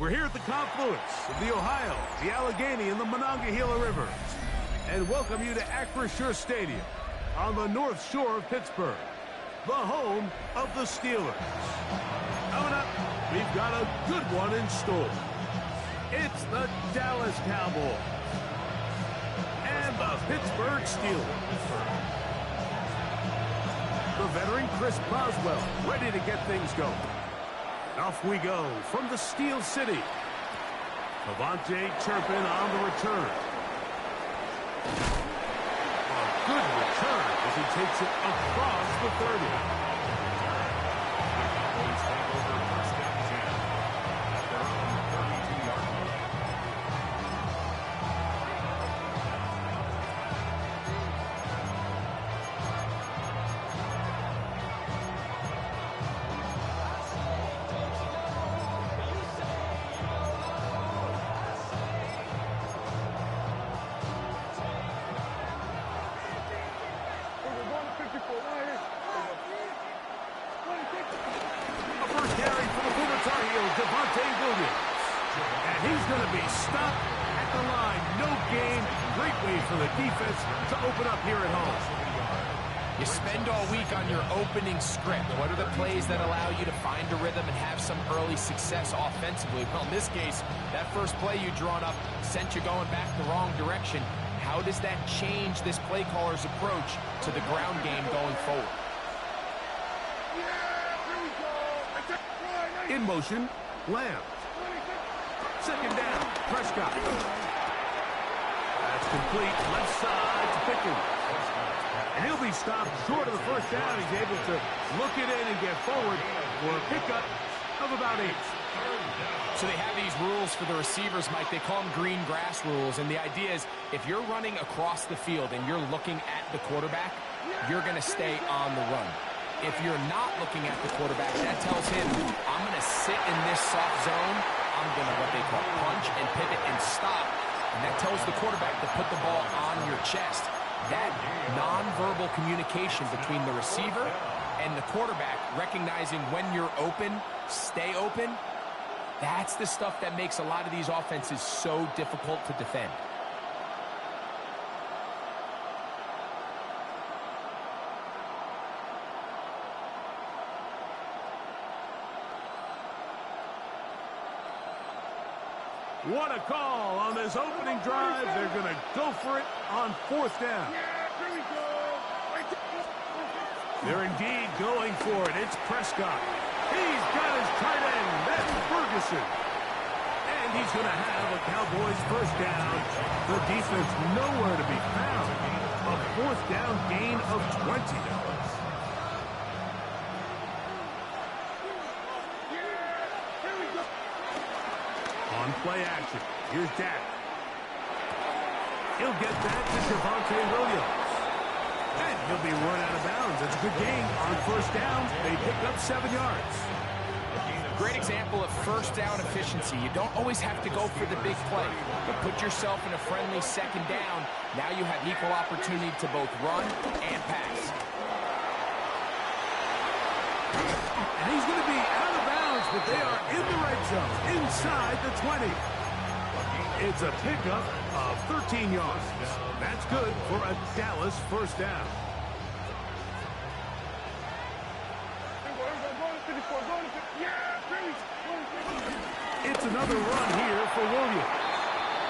We're here at the confluence of the Ohio, the Allegheny, and the Monongahela Rivers, and welcome you to Acrisure Stadium on the North Shore of Pittsburgh, the home of the Steelers. Coming up, we've got a good one in store. It's the Dallas Cowboys and the Pittsburgh Steelers. The veteran Chris Boswell ready to get things going. Off we go from the Steel City. Devontae Turpin on the return. A good return as he takes it across the 30. And he's going to be stopped at the line. No gain. Great way for the defense to open up here at home. You spend all week on your opening script. What are the plays that allow you to find a rhythm and have some early success offensively? Well, in this case, that first play you drawn up sent you going back the wrong direction. How does that change this play caller's approach to the ground game going forward? In motion, Lamb. Second down, Prescott. That's complete, left side to Pickens. And he'll be stopped short of the first down. He's able to look it in and get forward for a pickup of about 8. So they have these rules for the receivers, Mike. They call them green grass rules. And the idea is if you're running across the field and you're looking at the quarterback, you're going to stay on the run. If you're not looking at the quarterback, that tells him, I'm going to sit in this soft zone. I'm going to what they call punch and pivot and stop. And that tells the quarterback to put the ball on your chest. That nonverbal communication between the receiver and the quarterback, recognizing when you're open, stay open, that's the stuff that makes a lot of these offenses so difficult to defend. What a call on this opening drive. They're going to go for it on 4th down. They're indeed going for it. It's Prescott. He's got his tight end. That's Ferguson. And he's going to have a Cowboys first down. The defense nowhere to be found. A 4th down gain of 20. On play action, here's Dak. He'll get that to Javonte Williams. And he'll be run out of bounds. That's a good gain on first down. They picked up 7 yards. Great example of first down efficiency. You don't always have to go for the big play, but put yourself in a friendly second down. Now you have equal opportunity to both run and pass. And he's going to be out of bounds, but they are in the red zone, inside the 20. It's a pickup of 13 yards. That's good for a Dallas first down. It's another run here for Williams.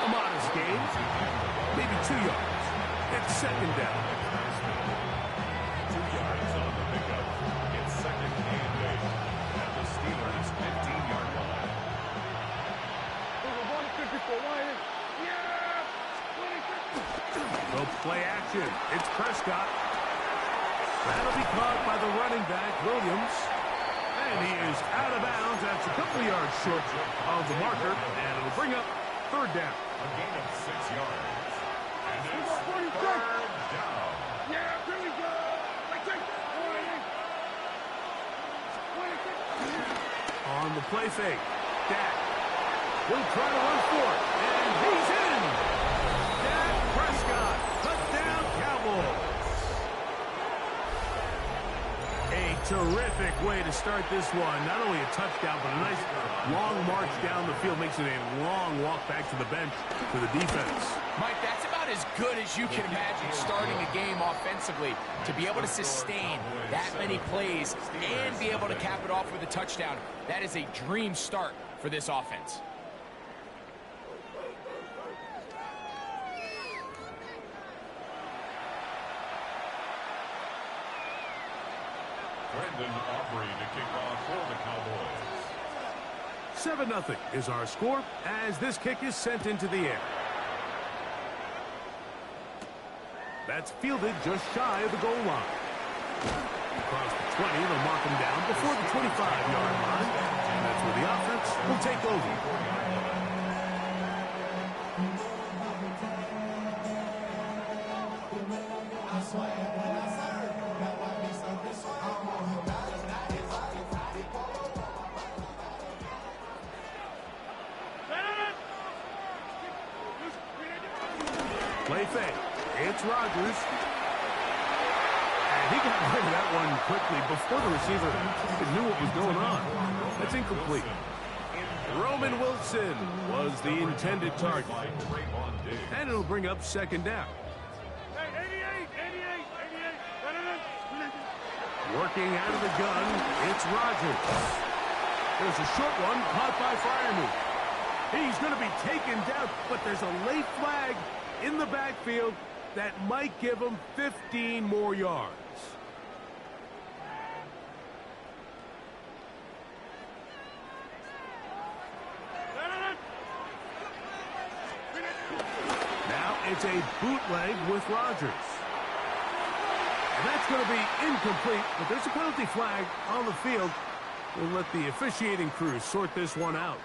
A modest gain, maybe 2 yards. It's second down. 2 yards on the pickup. It's second and 8 at the Steelers' 15-yard line. No play action. It's Prescott. That'll be caught by the running back, Williams. And he is out of bounds. That's a couple yards short of the marker. And it'll bring up third down. A gain of 6 yards. And it's third down. On the play fake, Dak will try to run for it. And he's in. Dak Prescott, touchdown Cowboys. A terrific way to start this one. Not only a touchdown, but a nice long march down the field. Makes it a long walk back to the bench for the defense. Mike, that's about as good as you can imagine starting a game offensively. To be able to sustain that many plays and be able to cap it off with a touchdown, that is a dream start for this offense. Brandon Aubrey to kick off for the Cowboys. 7-0 is our score as this kick is sent into the air. That's fielded just shy of the goal line. Across the 20, they'll mark him down before the 25-yard line. And that's where the offense will take over. Play fake. It's Rodgers. And he got rid of that one quickly before the receiver knew what was going on. That's incomplete. Roman Wilson was the intended target. And it'll bring up second down. Working out of the gun, it's Rodgers. There's a short one caught by Freiermuth. He's going to be taken down, but there's a late flag in the backfield that might give him 15 more yards. Now it's a bootleg with Rodgers. And that's going to be incomplete, but there's a penalty flag on the field. We'll let the officiating crew sort this one out.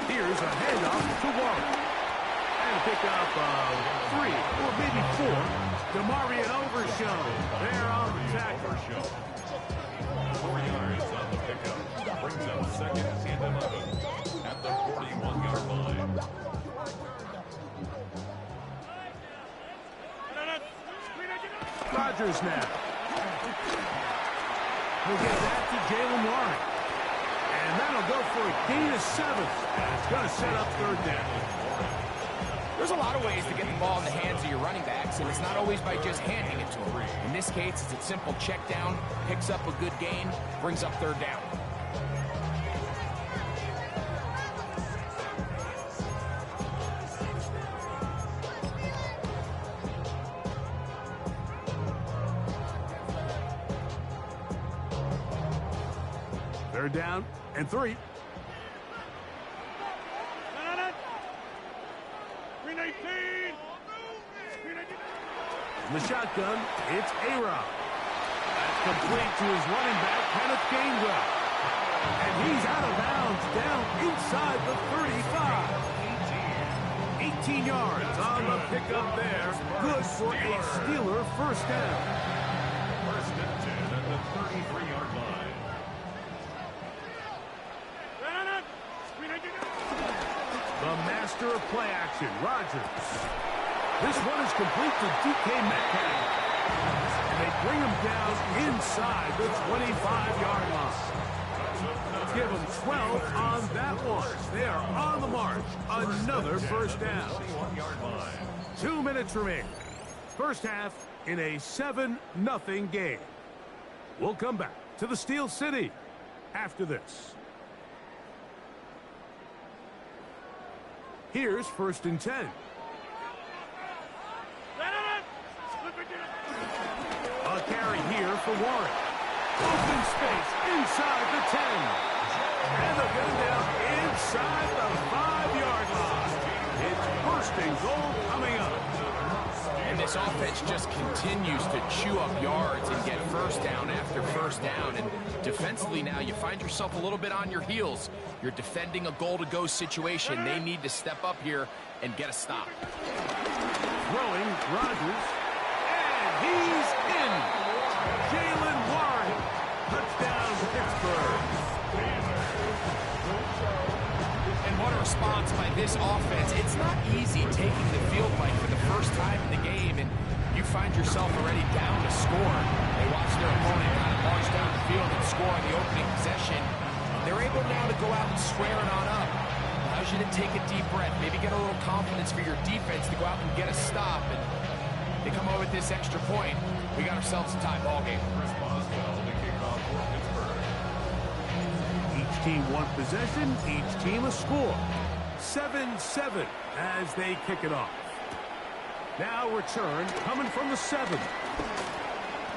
Here's a handoff to Warren. And pick up 3 or maybe 4. Demarion Overshow there on the tackle. 4 yards on the pickup. Brings up second and 11 at the 41-yard line. Rodgers now. He'll get that to Jalen Warren. And that'll go for a gain of 7. And it's going to set up third down. There's a lot of ways to get the ball in the hands of your running backs, and it's not always by just handing it to them. In this case, it's a simple check down, picks up a good gain, brings up third down. Third down and 3. In the shotgun, it's A-Rob. That's complete to his running back, Kenneth Gainwell. And he's out of bounds down inside the 35. 18 yards on the pickup there. Good for a Steeler first down. First and 10 at the 33-yard line. The master of play action, Rodgers. This one is complete to DK Metcalf. And they bring him down inside the 25-yard line. Give them 12 on that one. They are on the march. Another first down. 2 minutes remaining. First half in a 7-0 game. We'll come back to the Steel City after this. Here's first and 10. A carry here for Warren. Open space inside the 10. And they'll get him down inside the 5-yard line. It's first and goal coming up. And this offense just continues to chew up yards and get first down after first down. And defensively now, you find yourself a little bit on your heels. You're defending a goal-to-go situation. They need to step up here and get a stop. Throwing, Rodgers, and he's in. Jalen Warren, touchdown Pittsburgh. And what a response by this offense. It's not easy taking the field fight for the first time in the game, and you find yourself already down to score. They watch their opponent kind of launch down the field and score on the opening possession. They're able now to go out and square it on up. Allows you to take a deep breath, maybe get a little confidence for your defense to go out and get a stop. And they come over with this extra point. We got ourselves a tie ball game. Each team one possession, each team a score. 7-7 as they kick it off. Now return coming from the 7.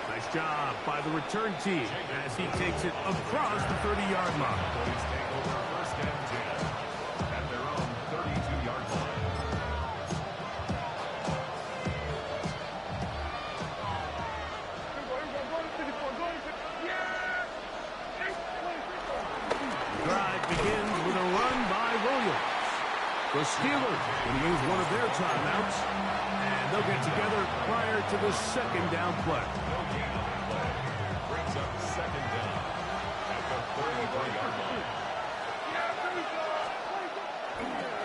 Nice job by the return team as he takes it across the 30-yard line. Begins with a run by Williams. The Steelers will use one of their timeouts, and they'll get together prior to the second down play. Brings up second down at the 33-yard line.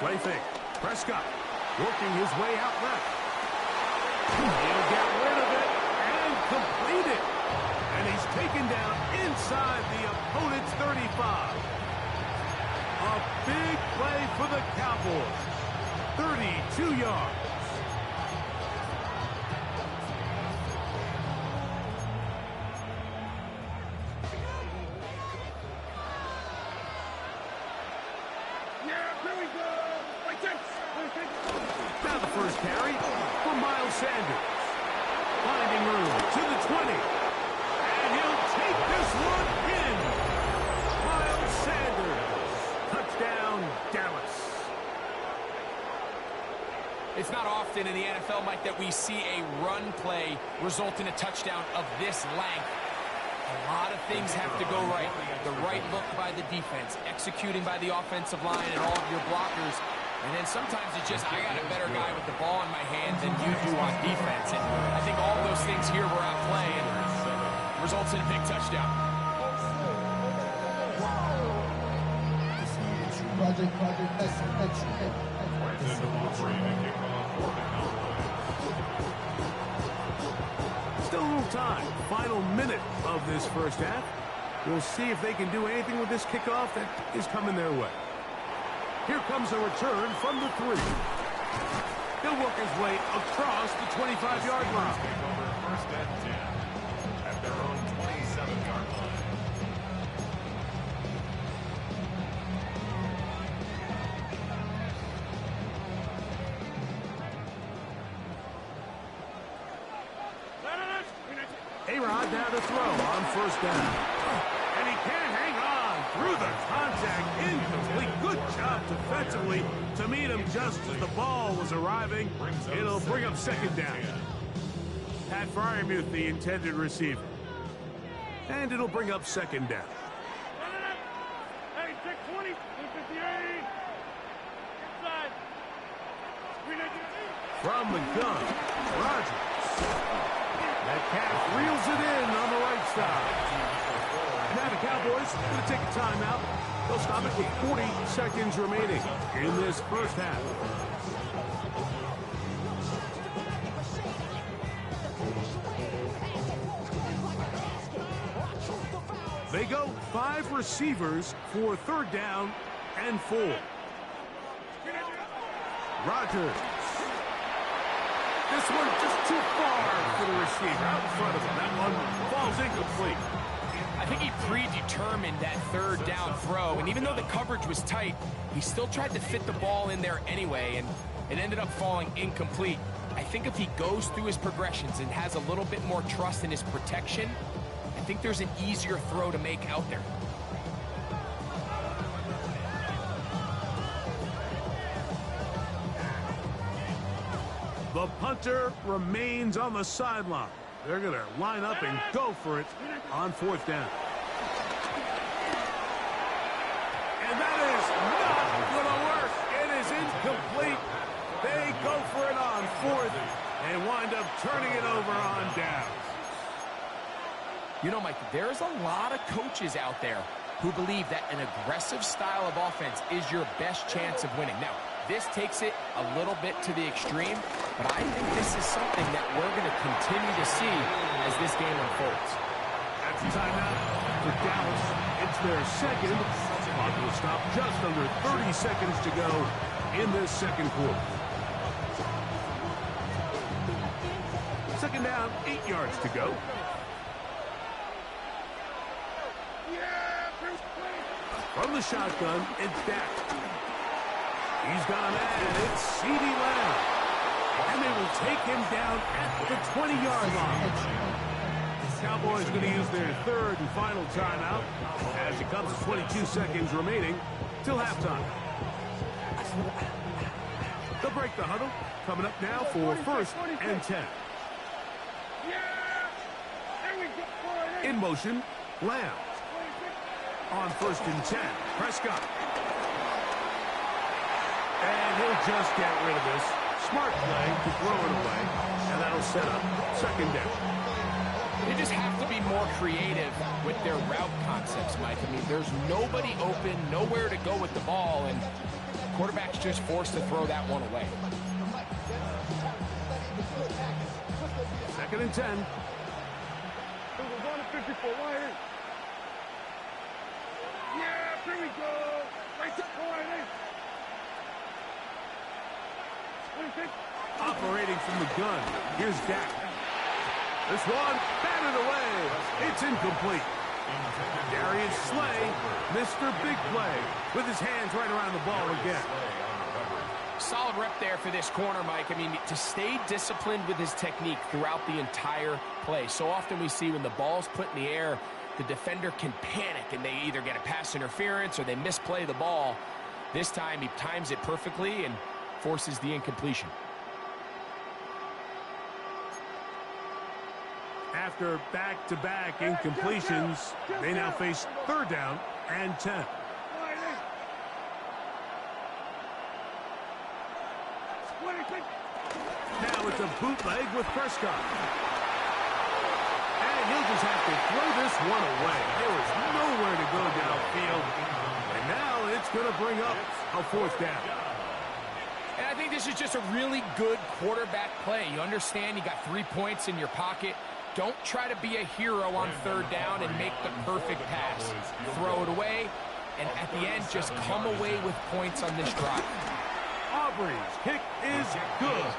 Play fake. Prescott working his way out left. He'll get rid of it and complete it. And he's taken down inside the opponent's 35. A big play for the Cowboys. 32 yards. Now the first carry for Miles Sanders. Finding room to the 20. And he'll take this one in. Miles Sanders. Touchdown, Dallas. It's not often in the NFL, Mike, that we see a run play result in a touchdown of this length. A lot of things have to go right. The right look by the defense, executing by the offensive line and all of your blockers. And then sometimes it's just, I got a better guy with the ball in my hand than you do on defense. And I think all of those things here were at play and results in a big touchdown. Still a little time. Final minute of this first half. We'll see if they can do anything with this kickoff that is coming their way. Here comes a return from the 3. He'll work his way across the 25-yard line. First and 10 at their own 27-yard line. A-Rod now to throw on first down. And he can't hang on through the contact. Incomplete. Good job defensively to meet him just as the ball was arriving. It'll bring up second down. Pat Freiermuth, the intended receiver. And it'll bring up second down. Hey, check 20, 58. Inside. From the gun, Rodgers. Metcalf reels it in on the right side. Now the Cowboys going to take a timeout. They'll stop it with 40 seconds remaining in this first half. They go 5 receivers for third down and 4. Rodgers. This one just too far for the receiver out in front of him. That one falls incomplete. I think he predetermined that third down throw, and even though the coverage was tight, he still tried to fit the ball in there anyway, and it ended up falling incomplete. I think if he goes through his progressions and has a little bit more trust in his protection, I think there's an easier throw to make out there. The punter remains on the sideline. They're going to line up and go for it on fourth down. And that is not going to work. It is incomplete. They go for it on fourth and wind up turning it over on downs. You know, Mike, there's a lot of coaches out there who believe that an aggressive style of offense is your best chance of winning. Now, this takes it a little bit to the extreme, but I think this is something that we're going to continue to see as this game unfolds. That's the timeout for Dallas. It's their second. Clock will stop just under 30 seconds to go in this second quarter. Second down, 8 yards to go. From the shotgun, it's Dak. He's gone, and it's CeeDee Lamb. And they will take him down at the 20-yard line. The Cowboys going to use their third and final timeout as it comes to 22 seconds remaining till halftime. They'll break the huddle. Coming up now for first and 10. In motion, Lamb. On first and 10, Prescott. And he'll just get rid of this. Smart play to throw it away, and that'll set up second down. They just have to be more creative with their route concepts, Mike. I mean, there's nobody open, nowhere to go with the ball, and the quarterback's just forced to throw that one away. Second and 10. Yeah, here we go. Right to point. Operating from the gun. Here's Dak. This one batted away. It's incomplete. Darius Slay, Mr. Big Play, with his hands right around the ball again. Solid rep there for this corner, Mike. I mean, to stay disciplined with his technique throughout the entire play. So often we see when the ball's put in the air, the defender can panic and they either get a pass interference or they misplay the ball. This time he times it perfectly and forces the incompletion. After back-to-back incompletions, they now face third down and 10. Now it's a bootleg with Prescott. And he'll just have to throw this one away. There was nowhere to go downfield. And now it's going to bring up a fourth down. And I think this is just a really good quarterback play. You understand you got 3 points in your pocket. Don't try to be a hero on third down and make the perfect pass. Throw it away, and at the end, just come away with points on this drive. Aubrey's kick is good.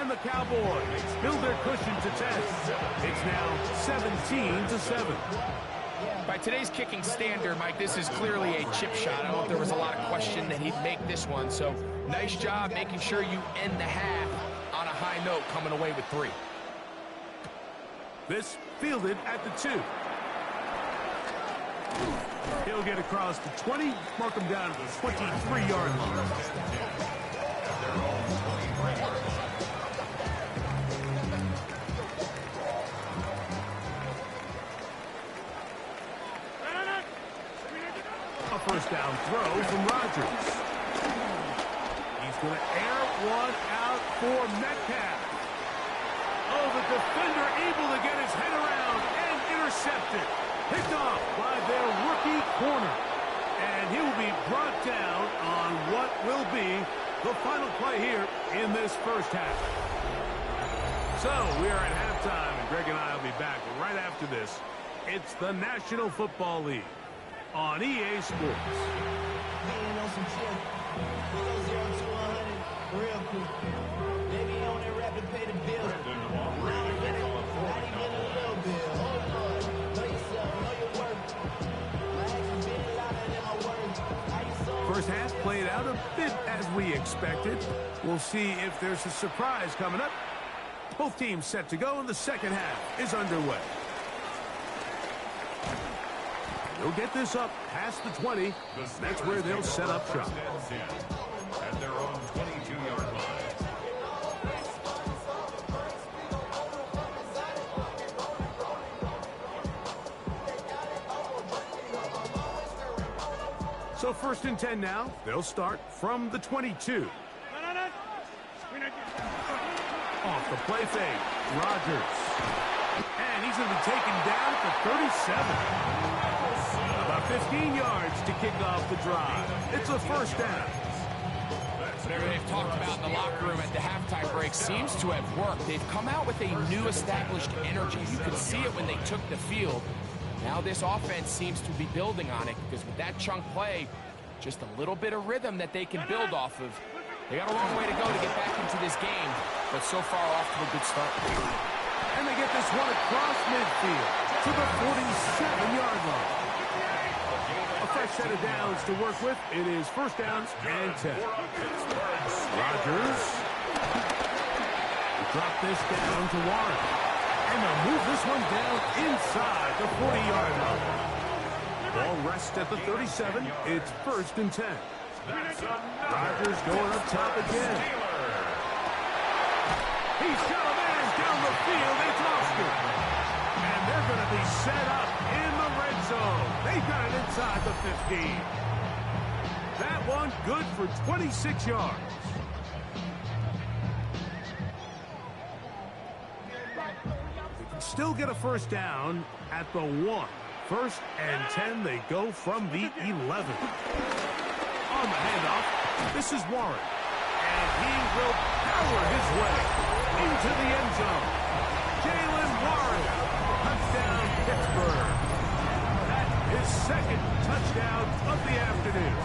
And the Cowboys build their cushion to 10. It's now 17-7. By today's kicking standard, Mike, this is clearly a chip shot. I don't know if there was a lot of question that he'd make this one. So nice job making sure you end the half on a high note, coming away with 3. This fielded at the 2. He'll get across the 20, mark him down to the 23-yard line. A first down throw from Rodgers. He's going to air one out for Metcalf. Oh, the defender able to get his head around and intercepted. Picked off by their rookie corner. And he will be brought down on what will be the final play here in this first half. So we are at halftime, and Greg and I will be back right after this. It's the National Football League on EA Sports. First half played out a bit as we expected. We'll see if there's a surprise coming up. Both teams set to go, and the second half is underway. They'll get this up past the 20. That's where they'll set up shop. At their own 22-yard line. So 1st and 10 now. They'll start from the 22. Off the play fake. Rodgers. And he's going to be taken down at the 37. About 15 yards to kick off the drive. It's a 1st down. Whatever they've talked about in the locker room at the halftime break seems to have worked. They've come out with a new established energy. You could see it when they took the field. Now this offense seems to be building on it because with that chunk play, just a little bit of rhythm that they can build off of. They got a long way to go to get back into this game, but so far off to a good start. And they get this one across midfield to the 47-yard line. A fresh set of downs to work with. It is 1st down and 10. Rodgers. Drop this down to Warren. And they'll move this one down inside the 40-yard line. Ball rests at the 37. It's 1st and 10. Rodgers going up top again. He's got a man down the field. They tossed it. And they're going to be set up in the red zone. They've got it inside the 15. That one good for 26 yards. They can still get a 1st down at the 1. 1st and 10. They go from the 11. On the handoff, this is Warren. And he will power his way into the end zone. Jalen Warren, touchdown Pittsburgh. That is 2nd touchdown of the afternoon.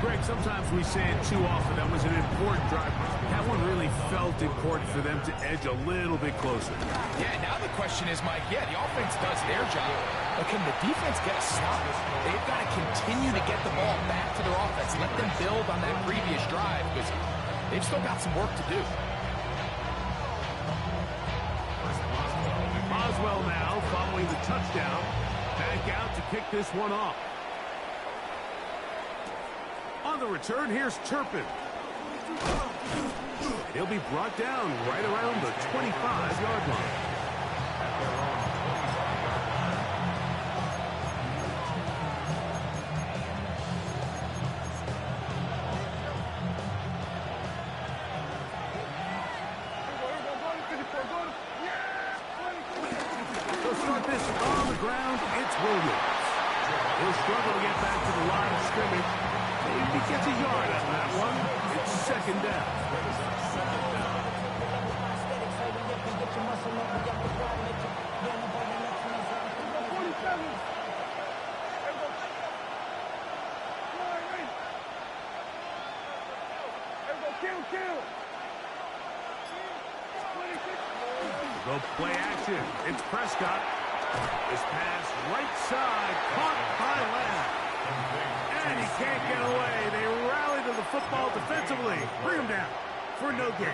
Greg, sometimes we say it too often. That was an important drive. That one really felt important for them to edge a little bit closer. Yeah, now the question is, Mike, the offense does their job, but can the defense get a stop? They've got to continue to get the ball back to their offense. Let them build on that previous drive because they've still got some work to do. Boswell now following the touchdown. Back out to kick this one off. On the return, here's Turpin. He'll be brought down right around the 25-yard line. They'll start this on the ground. It's Williams. He'll struggle to get back to the line of scrimmage. If he gets a yard out of that one, it's 2nd down. Go play action. It's Prescott. This pass right side, caught by Lamb. And he can't get away. They rally to the football defensively. Bring him down for no gain.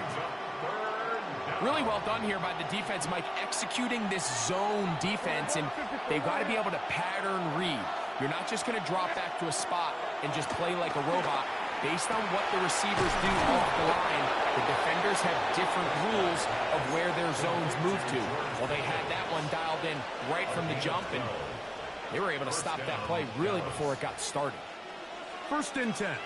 Really well done here by the defense, Mike, executing this zone defense, and they've got to be able to pattern read. You're not just going to drop back to a spot and just play like a robot. Based on what the receivers do off the line, the defenders have different rules of where their zones move to. Well, they had that one dialed in right from the jump, and they were able to stop that play really before it got started. 1st and 10.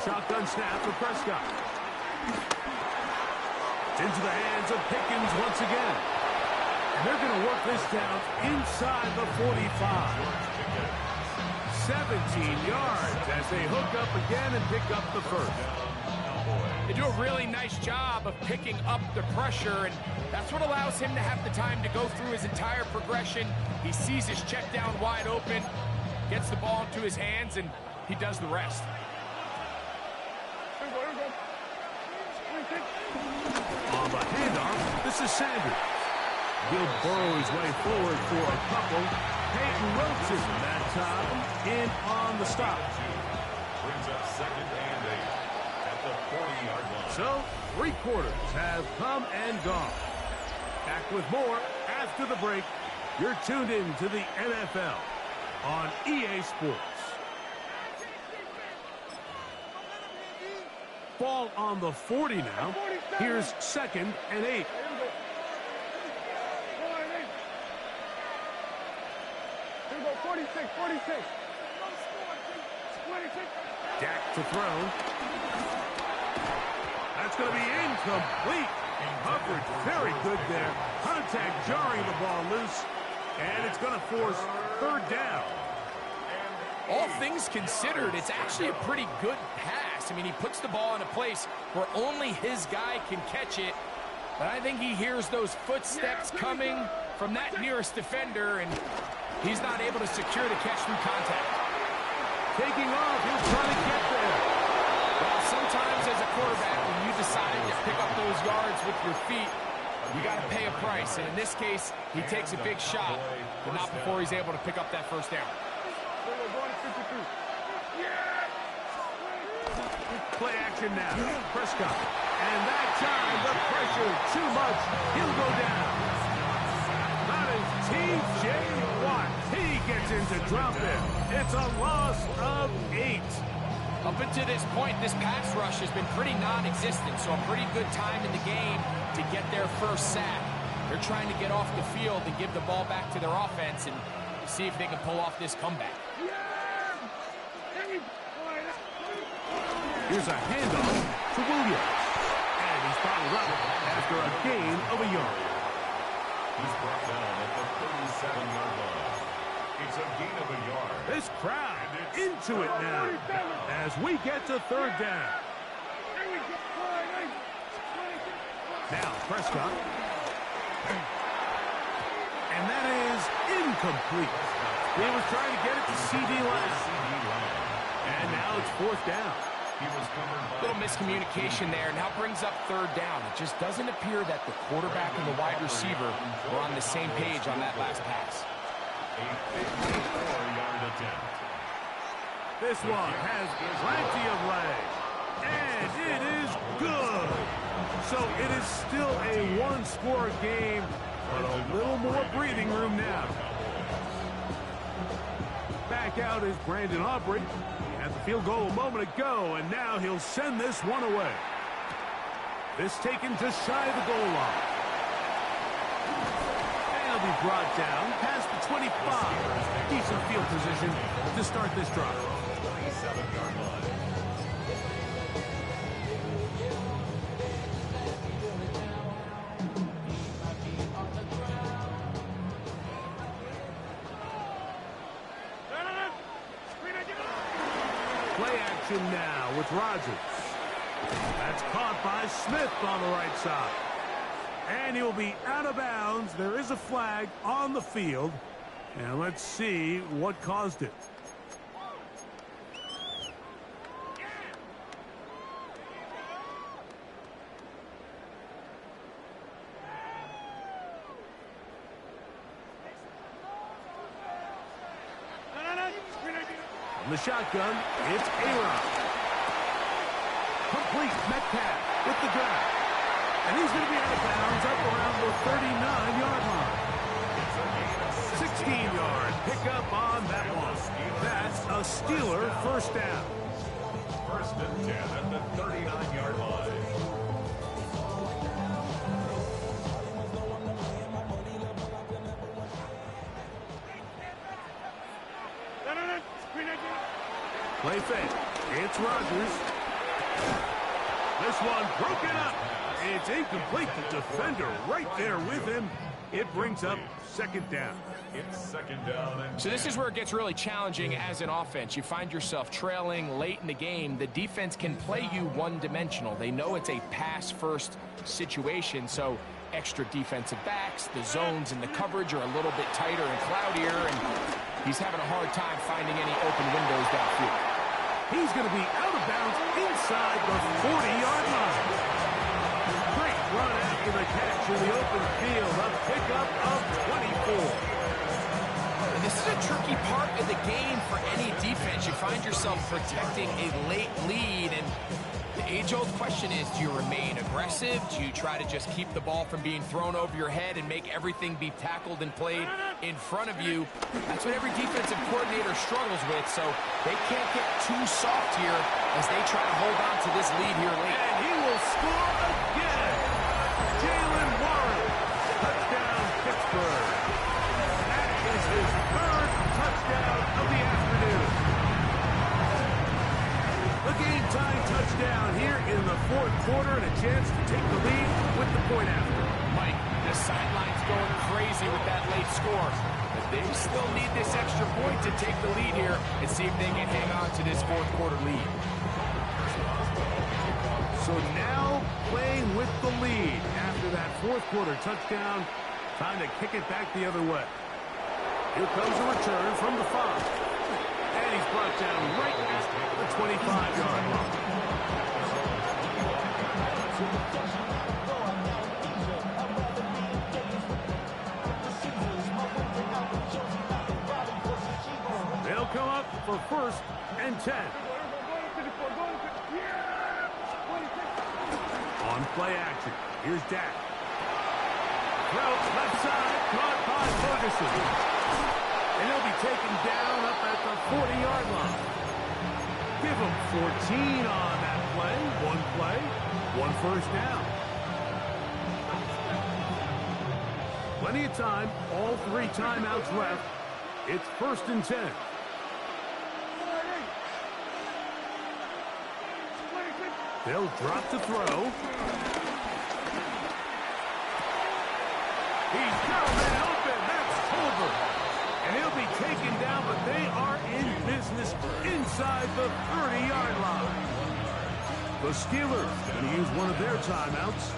Shotgun snap for Prescott. Into the hands of Pickens once again. And they're going to work this down inside the 45. 17 yards as they hook up again and pick up the 1st. They do a really nice job of picking up the pressure, and that's what allows him to have the time to go through his entire progression. He sees his check down wide open, gets the ball into his hands, and he does the rest. On the handoff, this is Sanders. He'll burrow his way forward for a couple. Peyton Wilson that time in on the stop. Brings up 2nd and 8 at the 40-yard line. So, 3 quarters have come and gone. Back with more after the break. You're tuned in to the NFL on EA Sports. Ball on the 40 now. Here's 2nd and 8. 46, 46. Dak to throw. That's going to be incomplete. Coverage very good there. Contact jarring the ball loose. And it's going to force third down. All things considered, it's actually a pretty good pass. I mean, he puts the ball in a place where only his guy can catch it. But I think he hears those footsteps coming from that nearest defender, and he's not able to secure the catch through contact. Taking off, he'll try to get there. Well, sometimes as a quarterback, when you decide to pick up those yards with your feet, you got to pay a price. And in this case, he takes a big shot, but not before he's able to pick up that first down. Play action now. Prescott. And that time, the pressure too much. He'll go down. That is T.J. Watt. He gets in to drop it. It's a loss of 8. Up until this point, this pass rush has been pretty non-existent, so a pretty good time in the game to get their first sack. They're trying to get off the field and give the ball back to their offense and see if they can pull off this comeback. Here's a handoff to Williams. And he's followed up after a gain of a yard. He's brought down at the 37-yard line. It's a gain of a yard. This crowd into it now as we get to third down. Now Prescott. And that is incomplete. He was trying to get it to C.D. Lamb. And now it's fourth down. A little miscommunication there. Now brings up third down. It just doesn't appear that the quarterback and the wide receiver were on the same page on that last pass. A 54-yard attempt. This one has plenty of legs. And it is good. So it is still a one-score game, but a little more breathing room now. Back out is Brandon Aubrey. He had the field goal a moment ago, and now he'll send this one away. This taken just shy of the goal line. And he'll be brought down past the 25. Decent field position to start this drive. 27-yard line. Play action now with Rodgers. That's caught by Smith on the right side. And he'll be out of bounds. There is a flag on the field. And let's see what caused it. From the shotgun, it's A-Rod. Complete Metcalf with the grab. And he's going to be out of bounds up around the 39-yard line. 16-yard pickup on that one. That's a Steeler first down. First and 10 at the 39-yard line. Play fake. It's Rodgers. This one broken up. It's incomplete. The defender right there with him. It brings up second down. It's second down. And So this is where it gets really challenging as an offense. You find yourself trailing late in the game. The defense can play you one-dimensional. They know it's a pass-first situation, so extra defensive backs, the zones and the coverage are a little bit tighter and cloudier, and he's having a hard time finding any open windows downfield. He's going to be out of bounds inside the 40-yard line. Great run after the catch in the open field. A pickup of 24. And this is a tricky part of the game for any defense. You find yourself protecting a late lead, and the age-old question is, do you remain aggressive? Do you try to just keep the ball from being thrown over your head and make everything be tackled and played in front of you? That's what every defensive coordinator struggles with, so they can't get too soft here as they try to hold on to this lead here late. And he will score again. Jalen Warren. Touchdown, Pittsburgh. That is his third touchdown tying touchdown here in the fourth quarter and a chance to take the lead with the point after. Mike, the sideline's going crazy with that late score. But they still need this extra point to take the lead here and see if they can hang on to this fourth quarter lead. So now playing with the lead after that fourth quarter touchdown. Time to kick it back the other way. Here comes a return from the 5. And he's brought down right at the 25-yard line. They'll come up for 1st and 10. On play action, here's Dak. Throw left side, caught by Ferguson. And he'll be taken down up at the 40-yard line. Give him 14 on that play. One first down. Plenty of time, all 3 timeouts left. It's 1st and 10. They'll drop to throw. He's got a man open. That's Tolbert. And he'll be taken down, but they are in business inside the 30-yard line. The Steelers going to use one of their timeouts.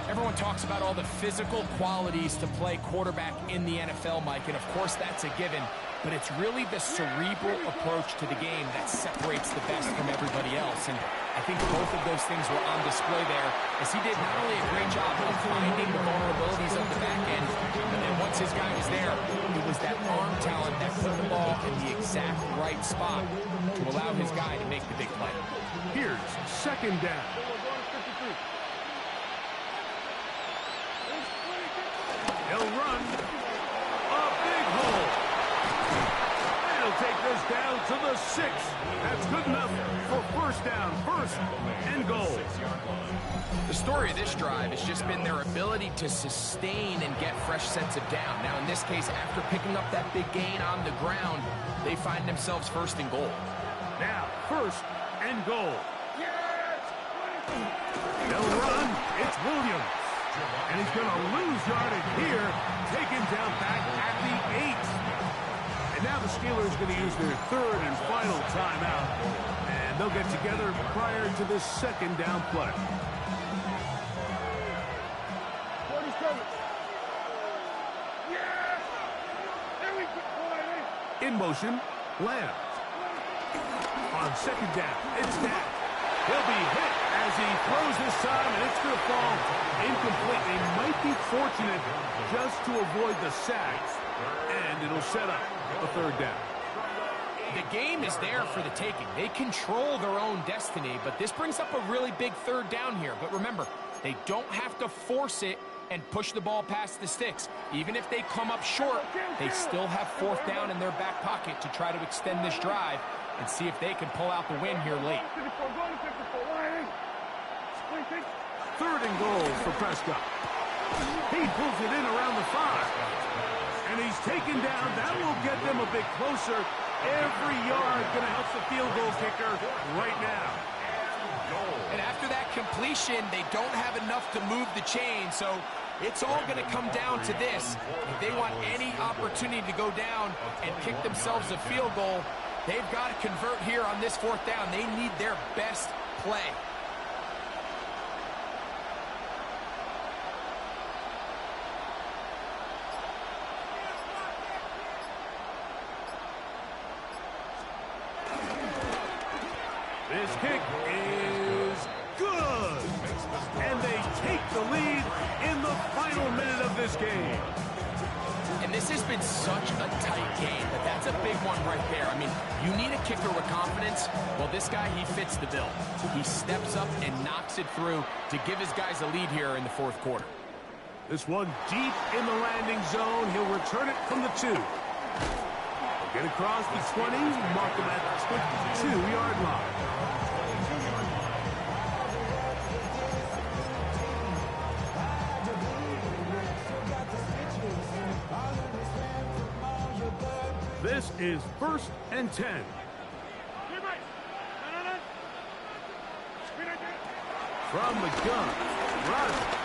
Everyone talks about all the physical qualities to play quarterback in the NFL, Mike, and of course that's a given, but it's really the cerebral approach to the game that separates the best from everybody else, and I think both of those things were on display there, as he did not only a great job of finding the vulnerabilities of the back end, but then once his guy was there, it was that arm talent that put the ball in the exact right spot to allow his guy to make the big play. Here's 2nd down. He'll run a big hole. And he'll take this down to the 6. That's good enough for 1st down, 1st and goal. The story of this drive has just been their ability to sustain and get fresh sets of down. Now, in this case, after picking up that big gain on the ground, they find themselves 1st and goal. Now, 1st and goal. They'll run. It's Williams. And he's going to lose yardage here, taken down back at the 8. And now the Steelers are going to use their 3rd and final timeout. And they'll get together prior to this 2nd down play. In motion, Lamb. On 2nd down, it's Dak. He'll be hit as he throws this time, and it's going to fall incomplete. They might be fortunate just to avoid the sacks, and it'll set up a 3rd down. The game is there for the taking. They control their own destiny, but this brings up a really big 3rd down here. But remember, they don't have to force it and push the ball past the sticks. Even if they come up short, they still have 4th down in their back pocket to try to extend this drive and see if they can pull out the win here late. 3rd and goal for Prescott. He pulls it in around the 5. And he's taken down. That will get them a bit closer. Every yard going to help the field goal kicker right now. And after that completion, they don't have enough to move the chain, so it's all going to come down to this. If they want any opportunity to go down and kick themselves a field goal, they've got to convert here on this 4th down. They need their best play. This kick is good. And they take the lead in the final minute of this game. And this has been such a tight game, but that's a big one right there. I mean, you need a kicker with confidence. Well, this guy, he fits the bill. He steps up and knocks it through to give his guys a lead here in the 4th quarter. This one deep in the landing zone. He'll return it from the 2. Get across the 20, mark him at the 22-yard line. This is 1st and 10. From the gun, Rodgers.